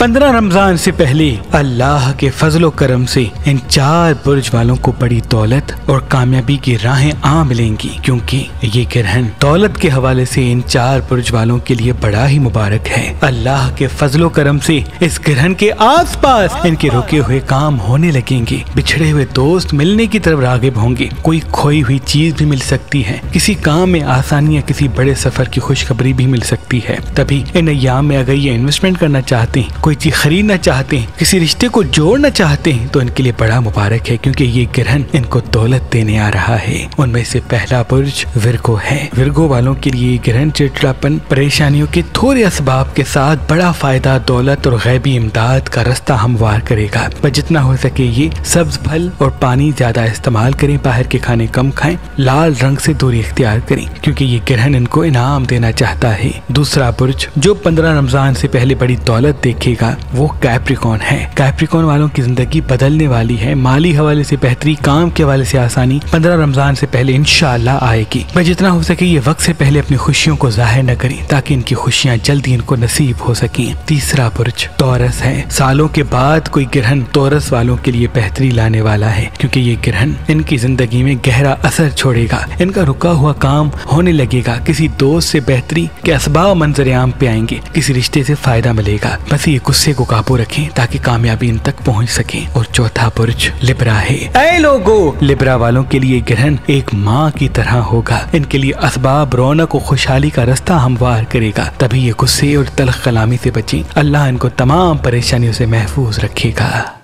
15 रमजान से पहले अल्लाह के फजलो करम से इन 4 बुर्ज वालों को बड़ी दौलत और कामयाबी की राहें आ मिलेंगी, क्योंकि ये ग्रहण दौलत के हवाले से इन 4 बुर्ज वालों के लिए बड़ा ही मुबारक है। अल्लाह के फजलो करम से इस ग्रहण के आसपास इनके रुके हुए काम होने लगेंगे, बिछड़े हुए दोस्त मिलने की तरफ रागिब होंगे, कोई खोई हुई चीज भी मिल सकती है, किसी काम में आसानी या किसी बड़े सफर की खुशखबरी भी मिल सकती है। तभी इन अय्याम में अगर ये इन्वेस्टमेंट करना चाहते हैं, कोई चीज खरीदना चाहते हैं, किसी रिश्ते को जोड़ना चाहते हैं, तो इनके लिए बड़ा मुबारक है, क्योंकि ये ग्रहण इनको दौलत देने आ रहा है। उनमें से पहला बुर्ज विर्गो है। विर्गो वालों के लिए ये ग्रहण चिड़चिड़ापन, परेशानियों के थोड़े असबाब के साथ बड़ा फायदा, दौलत और गैबी इमदाद का रास्ता हमवार करेगा। पर जितना हो सके ये सब्ज फल और पानी ज्यादा इस्तेमाल करें, बाहर के खाने कम खाएं, लाल रंग से दूरी इख्तियार करें, क्योंकि ये ग्रहण इनको इनाम देना चाहता है। दूसरा बुर्ज जो 15 रमजान से पहले बड़ी दौलत देखेगा वो कैप्रिकॉर्न है। कैप्रिकॉर्न वालों की जिंदगी बदलने वाली है। माली हवाले से बेहतरी, काम के हवाले से आसानी 15 रमजान से पहले इंशाअल्लाह आएगी। पर जितना हो सके ये वक्त से पहले अपनी खुशियों को जाहिर न करें, ताकि इनकी खुशियां जल्दी इनको नसीब हो सकें। तीसरा बुर्ज टॉरस है। सालों के बाद कोई ग्रहण टॉरस वालों के लिए बेहतरी लाने वाला है, क्योंकि ये ग्रहण इनकी जिंदगी में गहरा असर छोड़ेगा। इनका रुका हुआ काम होने लगेगा, किसी दोस्त से बेहतरी के असबाब मंजर आम पे आएंगे, किसी रिश्ते से फायदा मिलेगा। बस ये गुस्से को काबू रखें ताकि कामयाबी इन तक पहुंच सके। और चौथा बुर्ज लिब्रा है। ऐ लोगो, लिब्रा वालों के लिए ग्रहण एक माँ की तरह होगा। इनके लिए असबाब, रौनक और खुशहाली का रास्ता हमवार करेगा। तभी ये गुस्से और तल्ख कलामी से बचें। अल्लाह इनको तमाम परेशानियों से महफूज रखेगा।